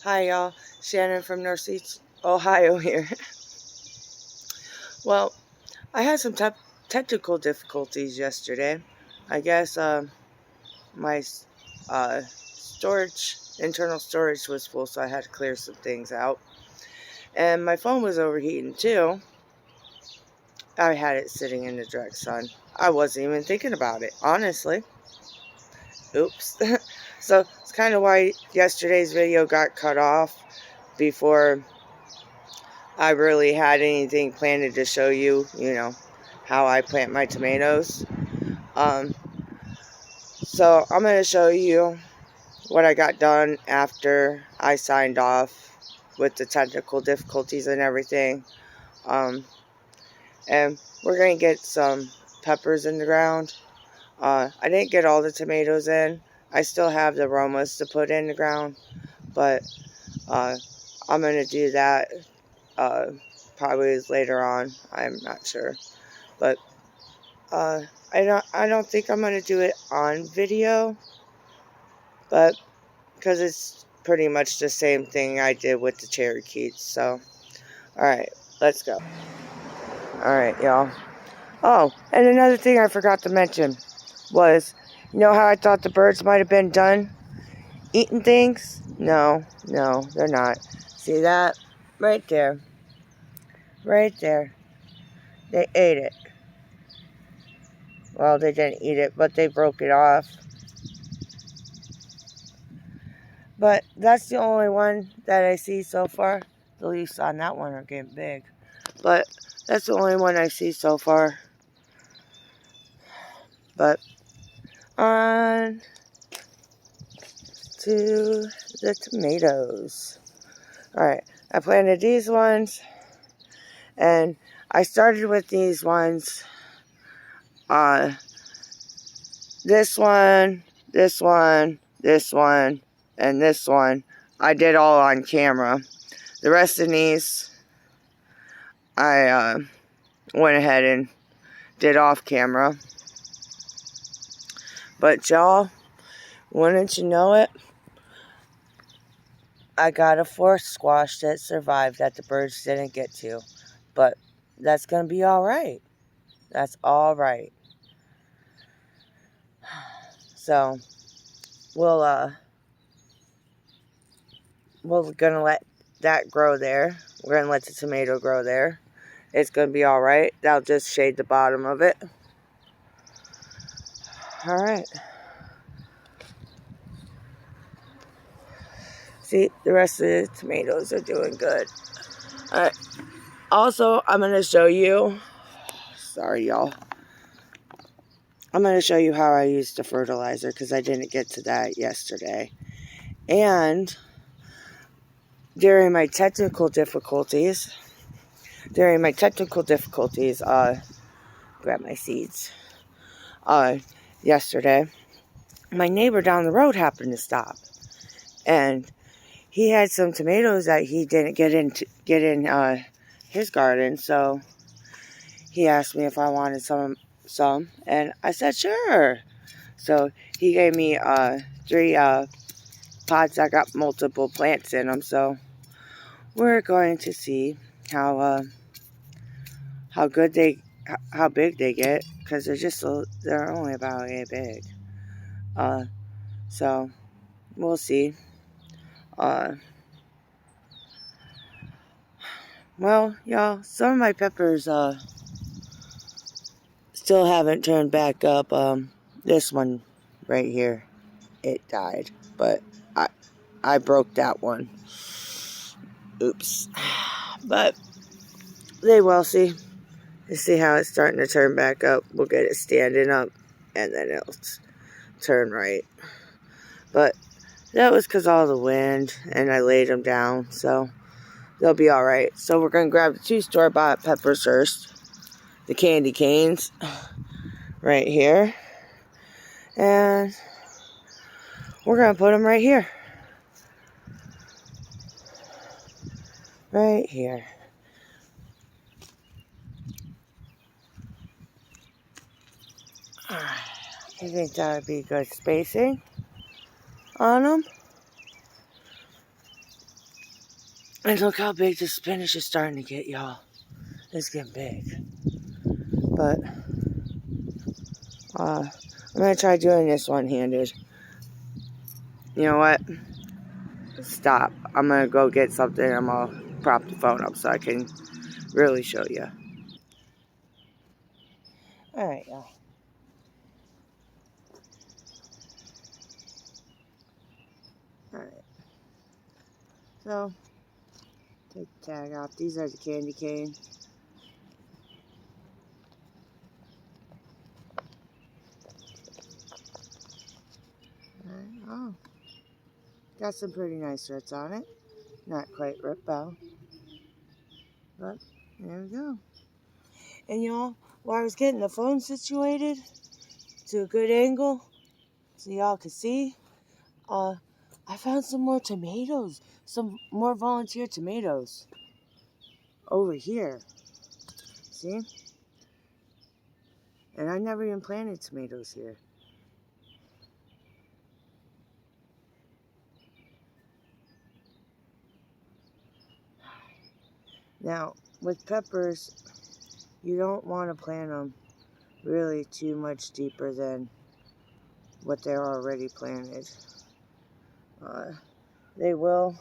Hi y'all, Shannon from Northeast Ohio here. Well, I had some technical difficulties yesterday. I guess my internal storage was full, so I had to clear some things out. And my phone was overheating too. I had it sitting in the direct sun. I wasn't even thinking about it, honestly. Oops. So it's kind of why yesterday's video got cut off before I really had anything planned to show you, how I plant my tomatoes. Um, so I'm going to show you what I got done after I signed off with the technical difficulties and everything. And we're going to get some peppers in the ground. I didn't get all the tomatoes in. I still have the aromas to put in the ground, but I'm going to do that probably later on. I'm not sure, but I don't think I'm gonna do it on video, but because it's pretty much the same thing I did with the Cherokees. So, all right, let's go. All right, y'all. Oh, and another thing I forgot to mention was, how I thought the birds might have been done eating things? No, they're not. See that? Right there. Right there. They ate it. Well, they didn't eat it, but they broke it off. But that's the only one that I see so far. The leaves on that one are getting big. But that's the only one I see so far. But on to the tomatoes. Alright, I planted these ones. And I started with these ones. This one, this one, this one, and this one. I did all on camera. The rest of these, I went ahead and did off camera. But y'all, wouldn't you know it, I got a forest squash that survived that the birds didn't get to. But that's going to be alright. That's alright. So, we're going to let that grow there. We're going to let the tomato grow there. It's going to be alright. That'll just shade the bottom of it. Alright. See, the rest of the tomatoes are doing good. Alright. Also, I'm going to show you. Sorry, y'all. I'm going to show you how I used the fertilizer because I didn't get to that yesterday. And during my technical difficulties, grab my seeds, yesterday, my neighbor down the road happened to stop. And he had some tomatoes that he didn't get in his garden, so he asked me if I wanted some, and I said sure. So he gave me 3 pods that got multiple plants in them. So we're going to see how big they get, because they're only about a big. So we'll see. Well, y'all, some of my peppers still haven't turned back up. This one right here, it died, but I broke that one. Oops. But they will see. You see how it's starting to turn back up. We'll get it standing up, and then it'll turn right. But that was because all the wind, and I laid them down, so they'll be alright. So we're going to grab the 2 store-bought peppers first. The candy canes. Right here. And we're going to put them right here. Right here. Alright. I think that would be good spacing on them. And look how big this spinach is starting to get, y'all. It's getting big. But, I'm going to try doing this one-handed. You know what? Stop. I'm going to go get something. I'm going to prop the phone up so I can really show you. Alright, y'all. Alright. So, take the tag off. These are the candy cane. Oh. Got some pretty nice roots on it. Not quite ripped out. But, there we go. And y'all, while I was getting the phone situated to a good angle, so y'all could see, I found some more tomatoes. Some more volunteer tomatoes. Over here. See? And I never even planted tomatoes here. Now, with peppers, you don't want to plant them really too much deeper than what they're already planted. They will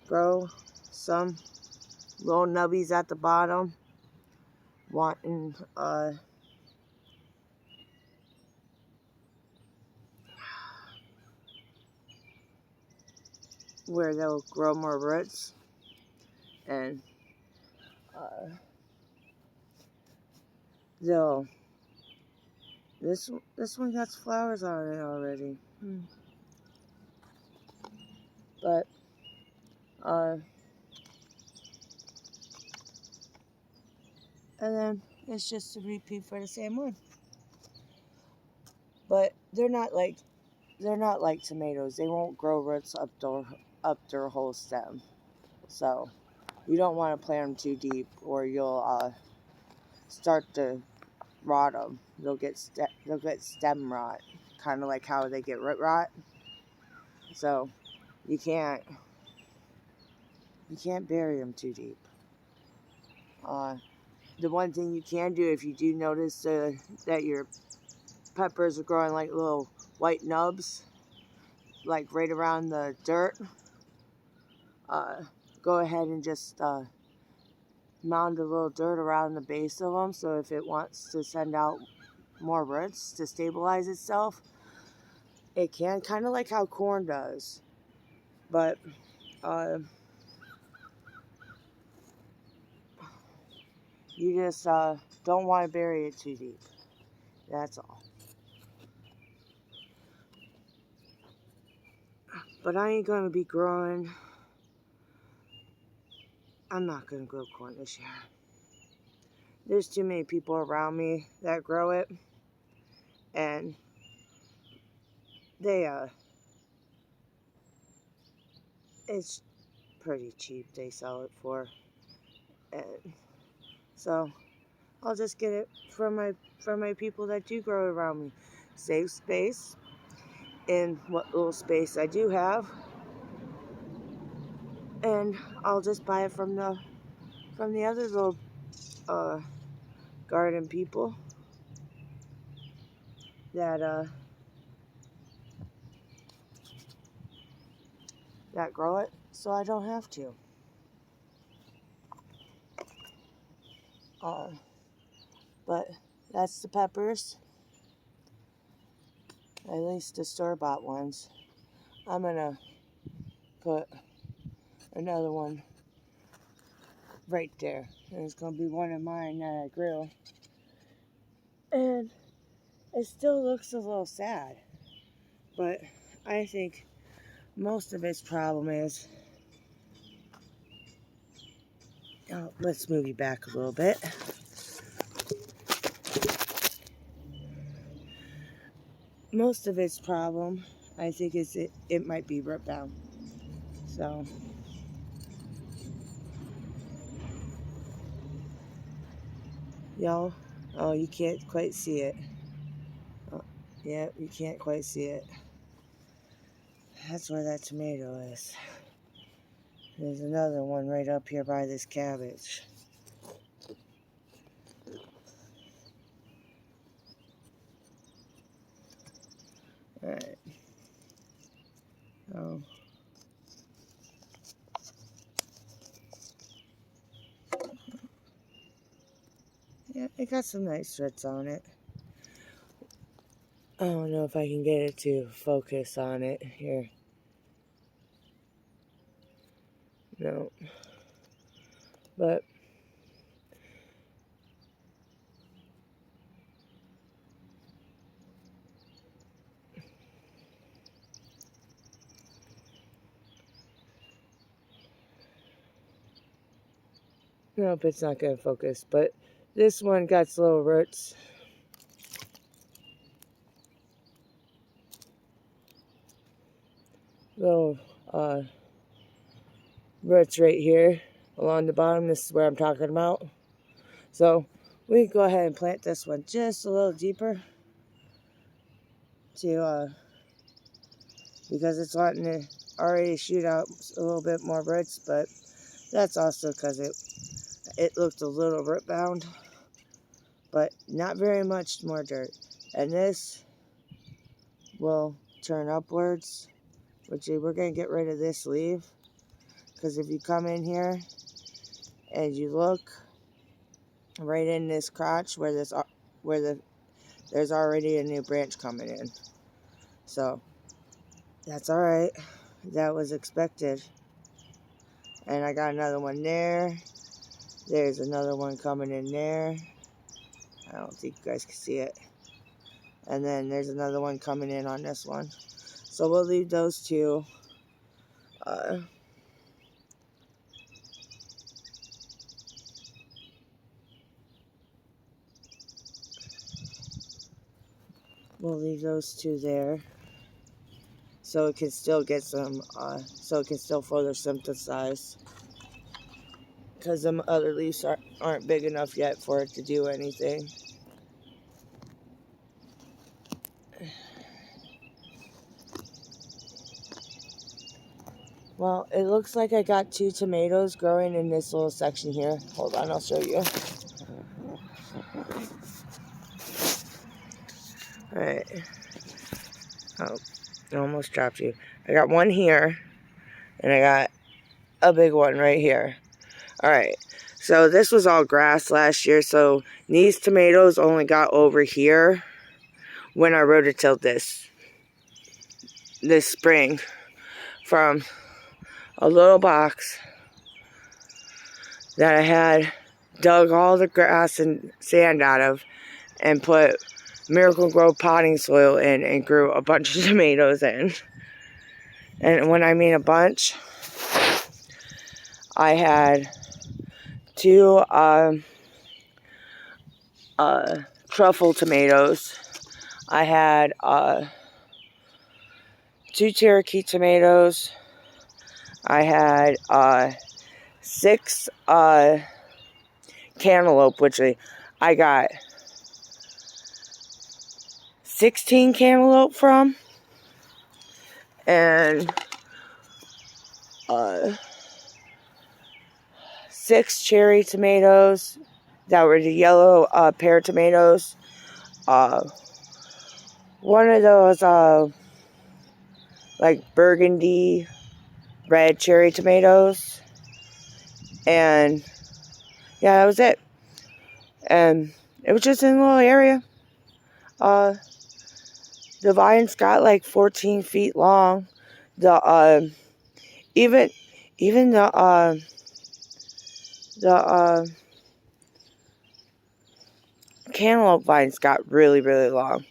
grow some little nubbies at the bottom, wanting where they'll grow more roots. And they'll this one got flowers on it already. But and then it's just a repeat for the same one. But they're not like tomatoes. They won't grow roots up their whole stem. So you don't want to plant them too deep, or you'll start to rot them. They'll get stem rot, kind of like how they get root rot. So you can't bury them too deep. The one thing you can do, if you do notice that your peppers are growing like little white nubs, like right around the dirt, go ahead and just mound a little dirt around the base of them, so if it wants to send out more roots to stabilize itself, it can, kind of like how corn does. But you just don't want to bury it too deep. That's all. But I ain't going to be growing. I'm not going to grow corn this year. There's too many people around me that grow it. And they, it's pretty cheap they sell it for. And so I'll just get it from my people that do grow it around me. Save space in what little space I do have. And I'll just buy it from the other little garden people that that grow it, so I don't have to. But that's the peppers, at least the store-bought ones. I'm gonna put another one right there, and it's gonna be one of mine that I grew. And it still looks a little sad, but I think most of its problem is, let's move you back a little bit. Most of its problem, I think, is it might be ripped down. So, y'all, oh, you can't quite see it. Oh, yeah, you can't quite see it. That's where that tomato is. There's another one right up here by this cabbage. Alright. Oh. Yeah, it got some nice roots on it. I don't know if I can get it to focus on it here. No. But nope, it's not going to focus. But this one got little roots. Little roots right here along the bottom. This is where I'm talking about. So we can go ahead and plant this one just a little deeper to because it's wanting to already shoot out a little bit more roots, but that's also because it looked a little root bound, but not very much more dirt. And this will turn upwards, which we're going to get rid of this leaf, because if you come in here and you look right in this crotch where there's already a new branch coming in. So that's all right. That was expected. And I got another one there. There's another one coming in there. I don't think you guys can see it. And then there's another one coming in on this one. So we'll leave those two. We'll leave those two there. So it can still get some, so it can still photosynthesize. Because them other leaves aren't big enough yet for it to do anything. Well, it looks like I got 2 tomatoes growing in this little section here. Hold on, I'll show you. Alright. Oh, I almost dropped you. I got one here, and I got a big one right here. Alright, so this was all grass last year, so these tomatoes only got over here when I rototilled this spring from a little box that I had dug all the grass and sand out of and put Miracle Grow potting soil in and grew a bunch of tomatoes in. And when I mean a bunch, I had 2 truffle tomatoes. I had 2 Cherokee tomatoes. I had 6 cantaloupe, which I got 16 cantaloupe from, and 6 cherry tomatoes that were the yellow pear tomatoes. One of those like burgundy red cherry tomatoes, and yeah, that was it. And it was just in a little area. The vines got like 14 feet long. The even the cantaloupe vines got really, really long.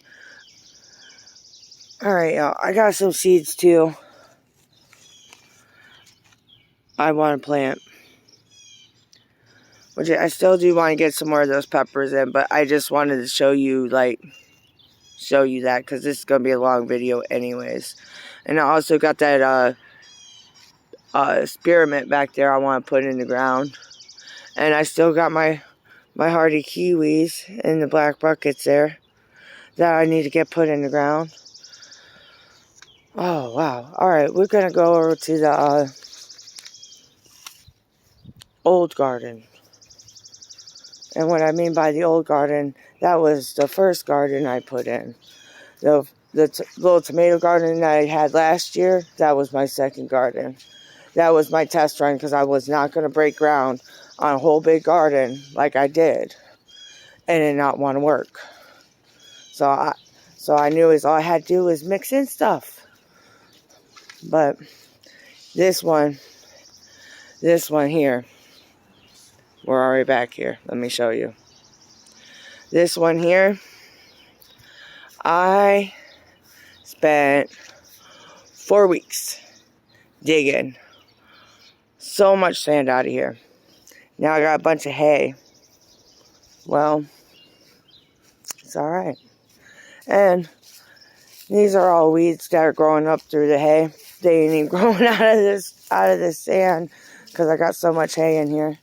Alright, y'all, I got some seeds too I want to plant. Which I still do want to get some more of those peppers in, but I just wanted to show you that, because this is going to be a long video anyways. And I also got that spearmint back there I want to put in the ground. And I still got my hardy kiwis in the black buckets there that I need to get put in the ground. Oh, wow. Alright, we're going to go over to the old garden. And what I mean by the old garden, that was the first garden I put in. The little tomato garden that I had last year, that was my second garden. That was my test run because I was not going to break ground on a whole big garden like I did and it not want to work. So I knew all I had to do was mix in stuff. But this one here, we're already back here. Let me show you. This one here, I spent 4 weeks digging so much sand out of here. Now I got a bunch of hay. Well, it's alright. And these are all weeds that are growing up through the hay. They ain't even growing out of this sand because I got so much hay in here.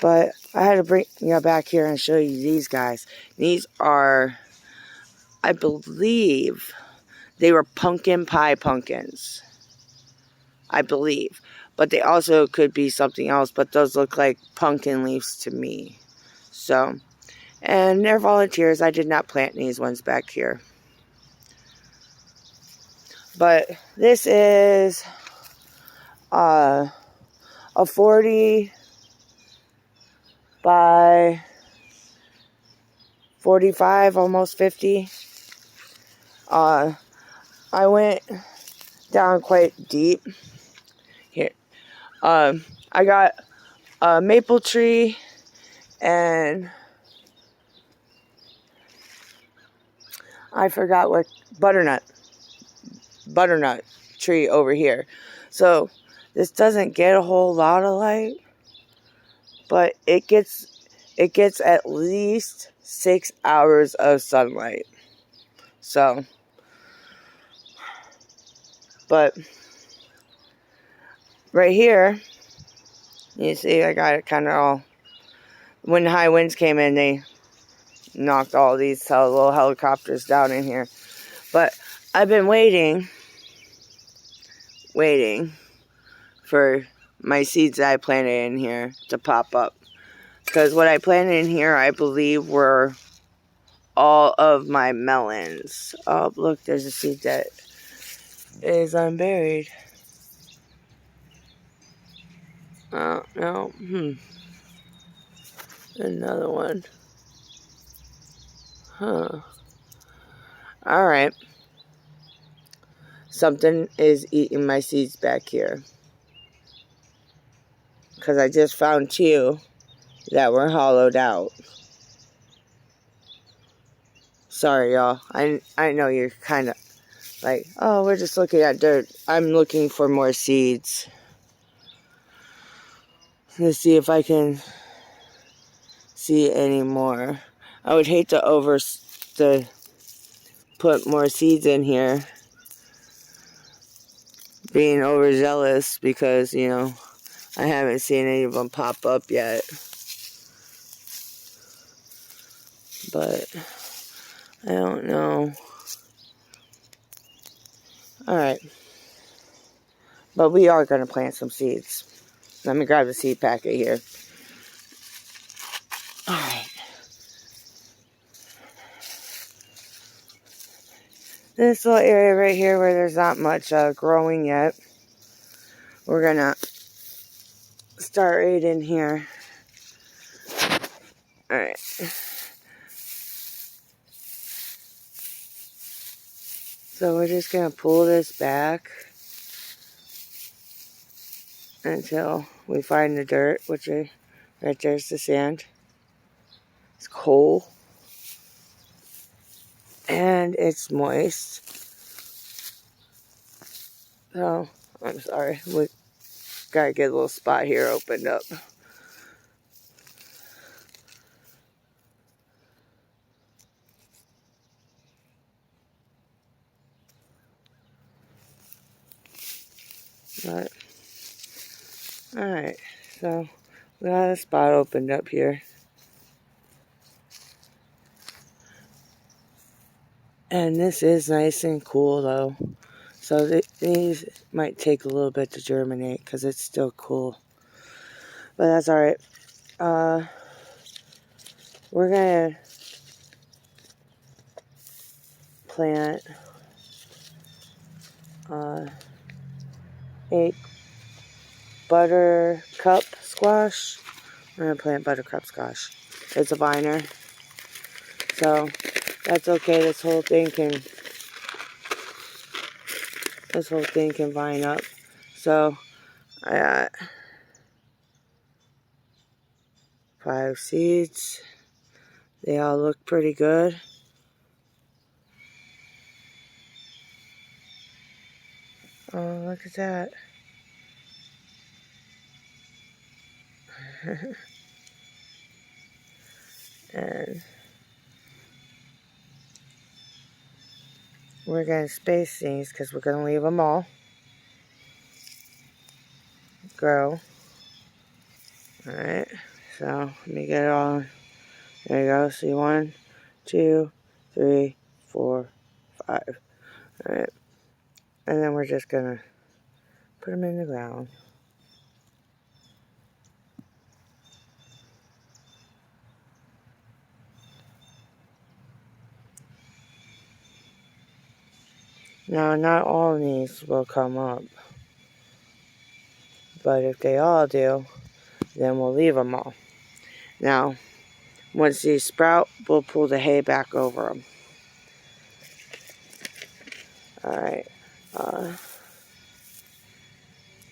But I had to bring you back here and show you these guys. These are, I believe, they were pumpkin pie pumpkins. I believe. But they also could be something else. But those look like pumpkin leaves to me. So, and they're volunteers. I did not plant these ones back here. But this is a 40 by 45, almost 50. I went down quite deep here. I got a maple tree and I forgot what butternut tree over here. So this doesn't get a whole lot of light, but it gets at least 6 hours of sunlight. So, but right here, you see I got it kind of all, when high winds came in, they knocked all these little helicopters down in here. But I've been waiting for my seeds that I planted in here to pop up. Because what I planted in here, I believe, were all of my melons. Oh, look, there's a seed that is unburied. Oh, no. Another one. Huh. Alright. Something is eating my seeds back here. Because I just found 2 that were hollowed out. Sorry, y'all. I know you're kind of like, oh, we're just looking at dirt. I'm looking for more seeds. Let's see if I can see any more. I would hate to put more seeds in here, being overzealous, because, you know, I haven't seen any of them pop up yet. But I don't know. Alright. But we are going to plant some seeds. Let me grab the seed packet here. Alright. This little area right here where there's not much growing yet, we're going to start right in here. Alright. So we're just going to pull this back until we find the dirt, which right there's the sand. It's coal. And it's moist. So, I'm sorry. We gotta get a little spot here opened up. But, alright. So, we got a spot opened up here. And this is nice and cool though. So these might take a little bit to germinate because it's still cool. But that's alright. We're gonna plant a buttercup squash. We're gonna plant buttercup squash. It's a viner, so that's okay. This whole thing can vine up. So I got 5 seeds. They all look pretty good. Oh, look at that. And we're going to space these because we're going to leave them all grow. Alright, so let me get it all. There you go. See, 1, 2, 3, 4, 5. Alright, and then we're just going to put them in the ground. Now, not all these will come up, but if they all do, then we'll leave them all. Now, once these sprout, we'll pull the hay back over them. Alright,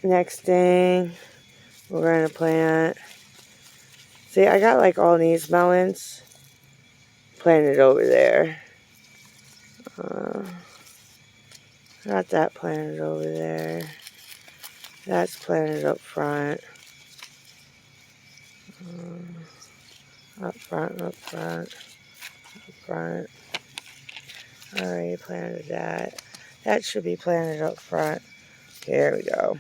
next thing, we're going to plant, see, I got like all these melons planted over there. Got that planted over there. That's planted up front. Up front, up front, up front. I already planted that. That should be planted up front. Here we go.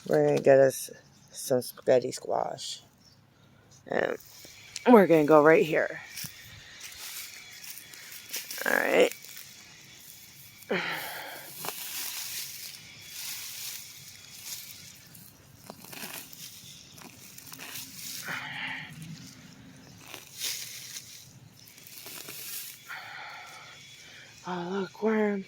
We're going to get us some spaghetti squash. And we're going to go right here. Alright. Oh, look, worm.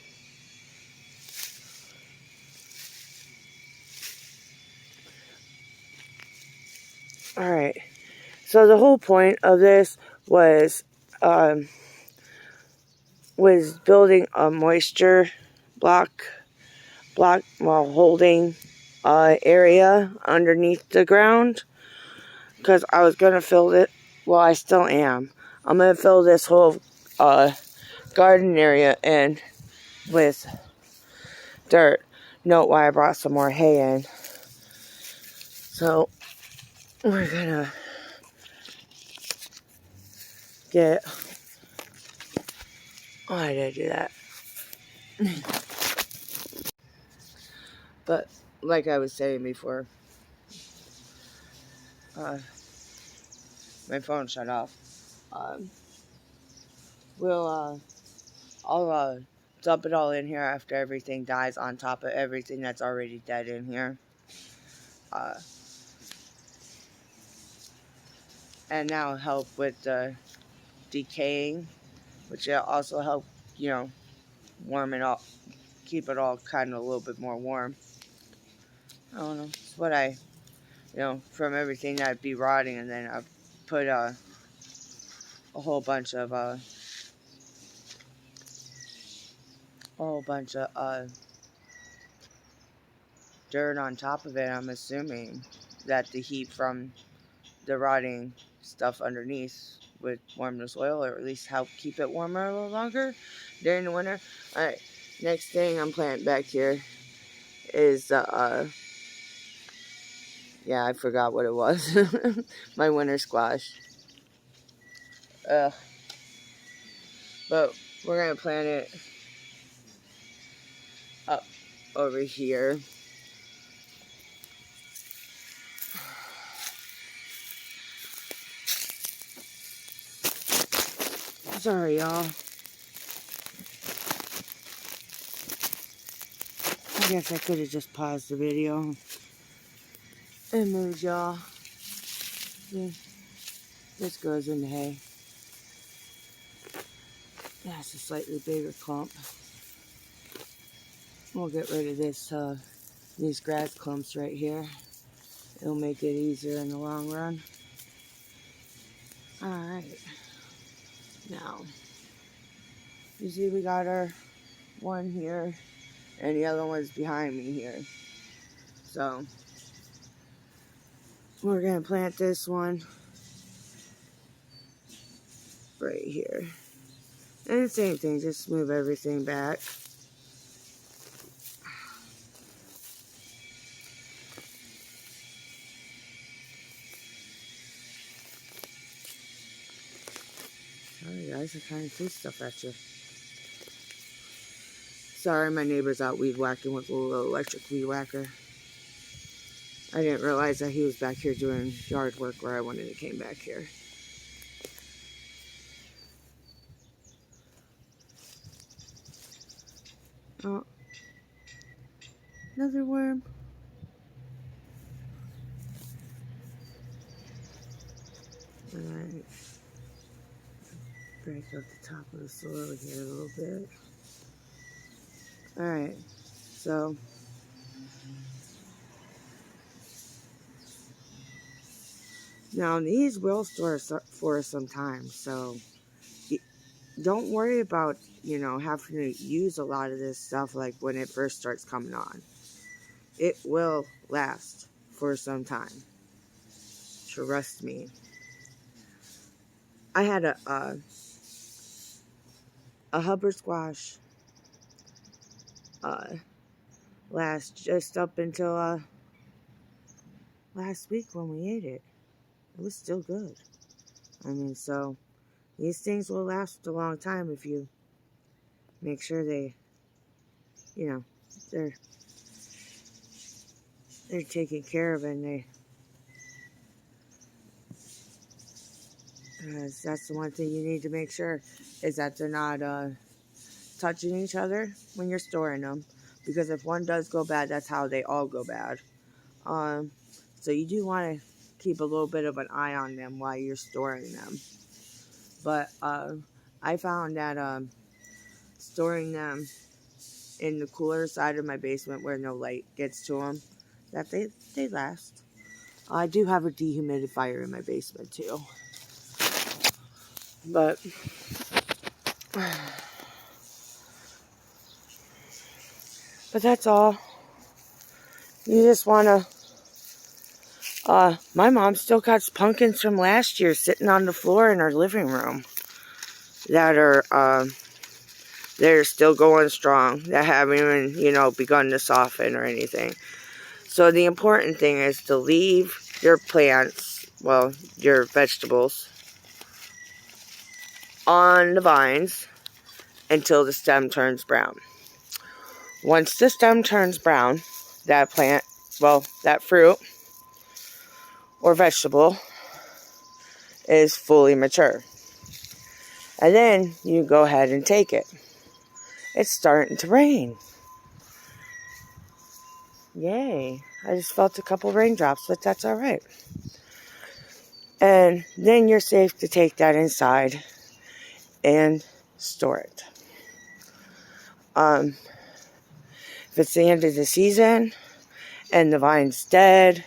Alright. So the whole point of this was building a moisture block while holding area underneath the ground. Because I was going to fill it, well, I still am. I'm going to fill this whole garden area in with dirt. Note why I brought some more hay in. So, we're going to get... Why did I do that? But, like I was saying before, my phone shut off. I'll dump it all in here after everything dies on top of everything that's already dead in here. And now help with the decaying, which will also help, you know, warm it up, keep it all kind of a little bit more warm. I don't know, it's what I, you know, from everything that'd be rotting, and then I put a whole bunch of dirt on top of it. I'm assuming that the heat from the rotting stuff underneath would warm the soil, or at least help keep it warmer a little longer during the winter. Alright, next thing I'm planting back here is yeah, I forgot what it was. My winter squash. But we're gonna plant it up over here. Sorry, y'all. I guess I could have just paused the video and moved y'all. See, this goes in the hay. That's a slightly bigger clump. We'll get rid of this, these grass clumps right here. It'll make it easier in the long run. Alright. Now, you see we got our one here, and the other one's behind me here. So, we're going to plant this one right here. And the same thing, just move everything back. Sorry guys, I'm trying to throw stuff at you. Sorry, my neighbor's out weed whacking with a little electric weed whacker. I didn't realize that he was back here doing yard work where I wanted to came back here. Oh, another worm. Alright. Break up the top of the soil here a little bit. Alright, so now these will store for some time, so don't worry about, you know, having to use a lot of this stuff like when it first starts coming on. It will last for some time. Trust me. I had a Hubbard squash last just up until last week when we ate it. It was still good. I mean, so these things will last a long time if you make sure they, you know, they're taken care of, and that's the one thing you need to make sure is that they're not touching each other when you're storing them, because if one does go bad, that's how they all go bad. So you do want to keep a little bit of an eye on them while you're storing them. But I found that storing them in the cooler side of my basement where no light gets to them, that they last. I do have a dehumidifier in my basement too. But that's all. You just want to, my mom still got pumpkins from last year sitting on the floor in our living room that are, they're still going strong, that haven't even, you know, begun to soften or anything. So the important thing is to leave your plants, well, your vegetables, on the vines until the stem turns brown. Once the stem turns brown, that plant, well, that fruit or vegetable is fully mature. And then you go ahead and take it. It's starting to rain. Yay. I just felt a couple raindrops, but that's all right. And then you're safe to take that inside and store it. If it's the end of the season and the vine's dead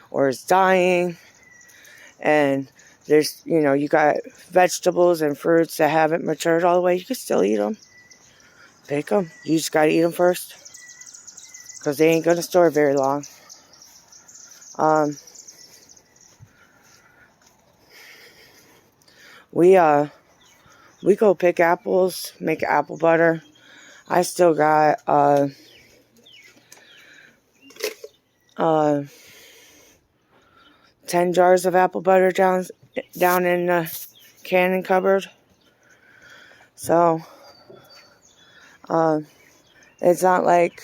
or is dying, and there's, you know, you got vegetables and fruits that haven't matured all the way, you can still eat them. Pick them. You just got to eat them first, because they ain't going to store very long. We go pick apples, make apple butter. I still got 10 jars of apple butter down in the canning cupboard. So it's not like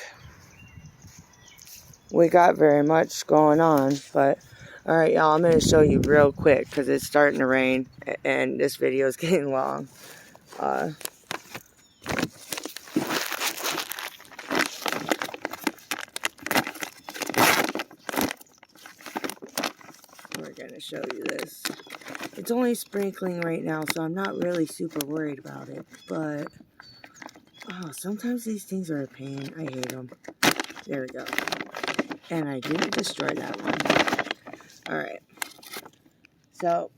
we got very much going on, but alright, y'all, I'm going to show you real quick because it's starting to rain and this video is getting long. We're going to show you this. It's only sprinkling right now, so I'm not really super worried about it. But, oh, sometimes these things are a pain. I hate them. There we go. And I didn't destroy that one. Alright. So,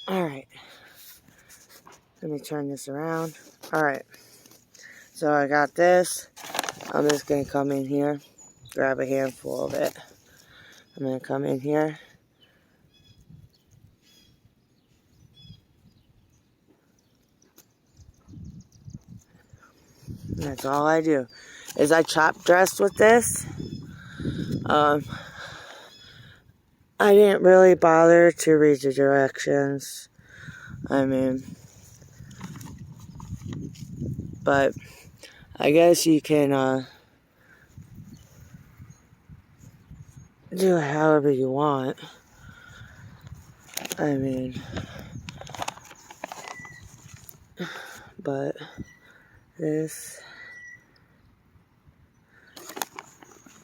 alright. Let me turn this around. Alright. So I got this. I'm just going to come in here. Grab a handful of it. I'm going to come in here. And that's all I do. Is I chop dressed with this. I didn't really bother to read the directions. I mean, but I guess you can do it however you want. I mean, but this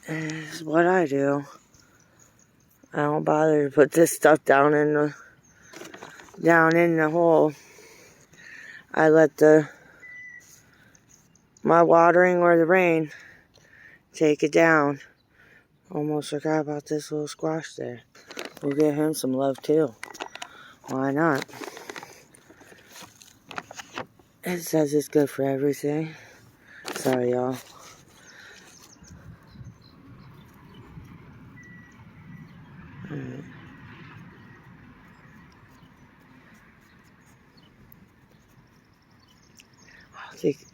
is what I do. I don't bother to put this stuff down in the hole. I let my watering or the rain take it down. Almost forgot about this little squash there. We'll give him some love too. Why not? It says it's good for everything. Sorry, y'all. Alright. I think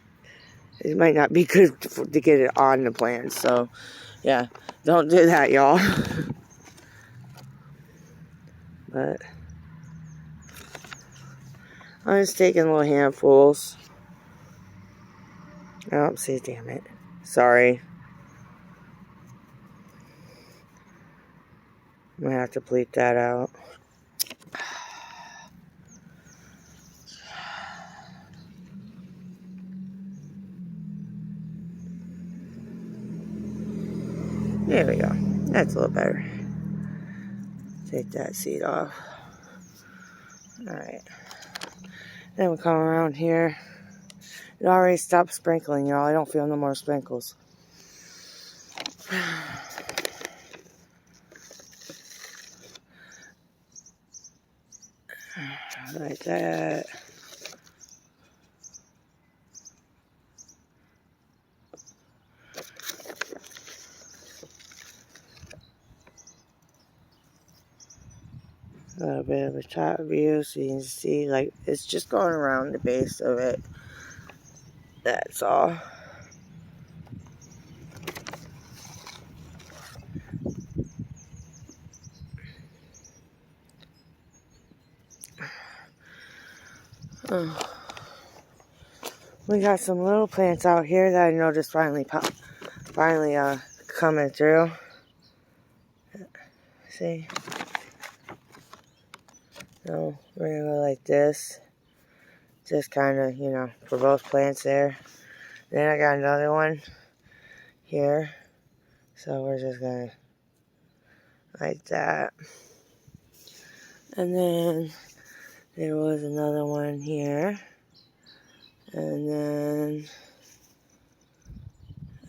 it might not be good to get it on the plant, so yeah, don't do that, y'all. But I'm just taking little handfuls. Oh, see, damn it. Sorry. I'm gonna have to bleep that out. There we go. That's a little better. Take that seed off. Alright. Then we come around here. It already stopped sprinkling, y'all. I don't feel no more sprinkles. Like that. A little bit of a top view so you can see, like, it's just going around the base of it. That's all. We got some little plants out here that I noticed finally coming through. See? So we're gonna go like this. Just kind of, you know, for both plants there. Then I got another one here. So we're just gonna like that. And then there was another one here. And then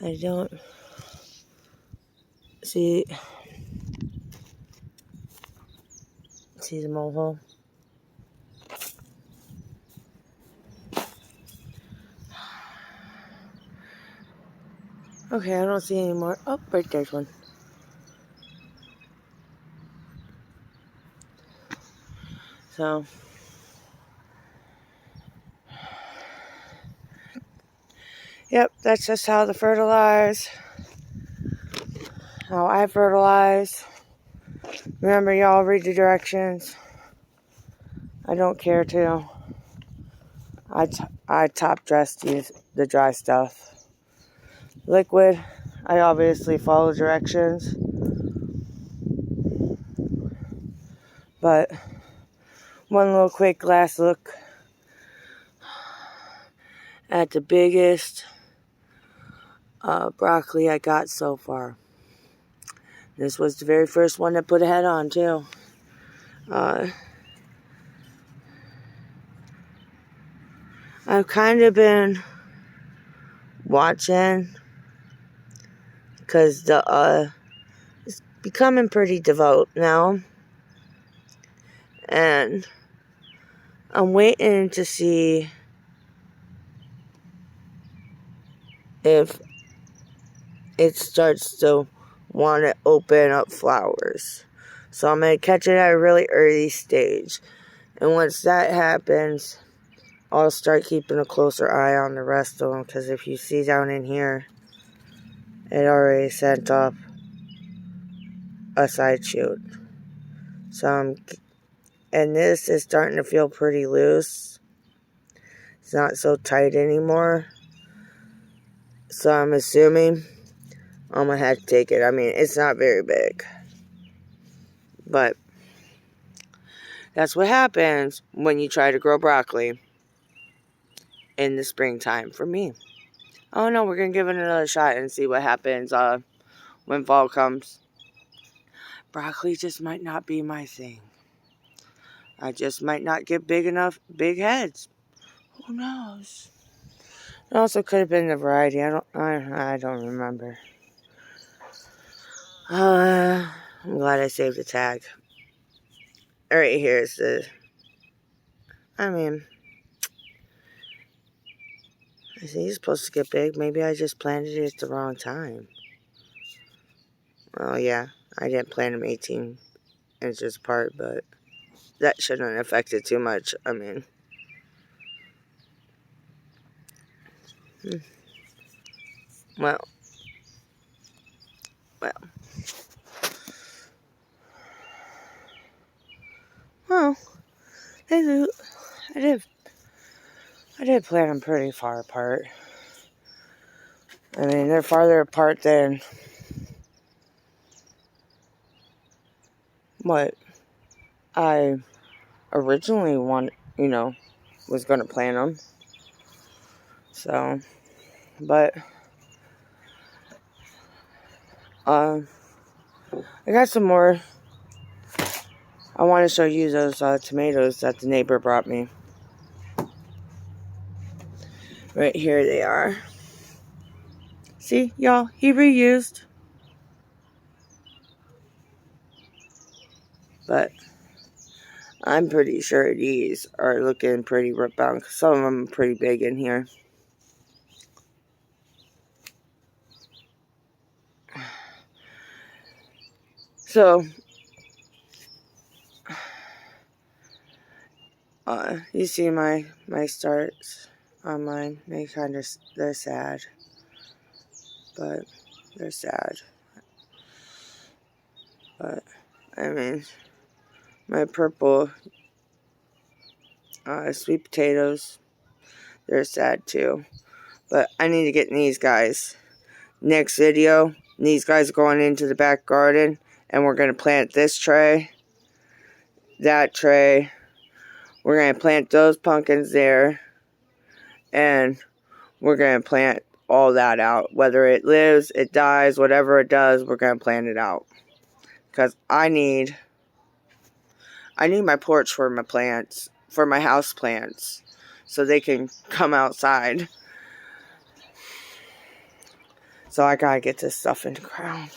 I don't see the mole hole. Okay, I don't see any more. Oh, right there's one. So, yep, that's just how I fertilize. Remember, y'all, read the directions. I don't care to. I top dress the dry stuff. Liquid, I obviously follow directions. But one little quick last look at the biggest broccoli I got so far. This was the very first one that put a head on, too. I've kind of been watching because it's becoming pretty devout now. And I'm waiting to see if it starts to want to open up flowers. So I'm going to catch it at a really early stage. And once that happens, I'll start keeping a closer eye on the rest of them. Because if you see down in here, it already sent up a side shoot. And this is starting to feel pretty loose. It's not so tight anymore. So I'm assuming I'm going to have to take it. I mean, it's not very big. But that's what happens when you try to grow broccoli in the springtime for me. Oh no, we're going to give it another shot and see what happens when fall comes. Broccoli just might not be my thing. I just might not get big heads. Who knows? It also could have been the variety. I don't remember. I'm glad I saved the tag. Alright, here's I think he's supposed to get big. Maybe I just planted it at the wrong time. Well, yeah, I didn't plant him 18 inches apart, but that shouldn't affect it too much. I mean, well, I did plant them pretty far apart. I mean, they're farther apart than what I originally was going to plant them. So, but, I got some more. I want to show you those tomatoes that the neighbor brought me. Right here they are. See, y'all, he reused. But I'm pretty sure these are looking pretty ripped out. Some of them are pretty big in here. So, you see my starts on mine. They're sad. But they're sad. But, I mean, my purple sweet potatoes, they're sad too. But I need to get these guys. Next video, these guys are going into the back garden. And we're going to plant this tray. That tray. We're going to plant those pumpkins there. And we're going to plant all that out. Whether it lives, it dies, whatever it does, we're going to plant it out. Because I need my porch for my plants, for my house plants. So they can come outside. So I got to get this stuff in the ground.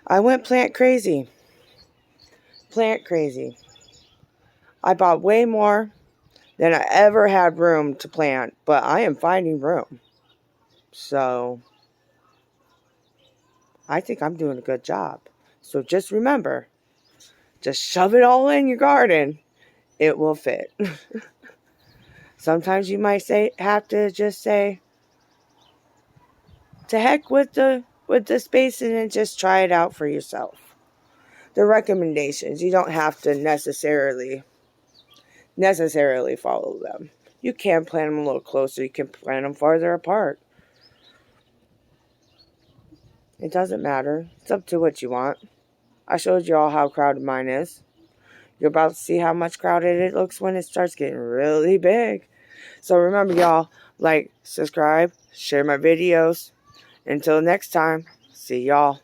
I went plant crazy. I bought way more than I ever had room to plant, but I am finding room. So, I think I'm doing a good job. So just remember, just shove it all in your garden. It will fit. Sometimes you might have to just say, to heck with the spacing and just try it out for yourself. The recommendations, you don't have to necessarily follow them. You can plant them a little closer. You can plant them farther apart. It doesn't matter. It's up to what you want. I showed you all how crowded mine is. You're about to see how much crowded it looks when it starts getting really big. So remember, y'all, like, subscribe, share my videos. Until next time, see y'all.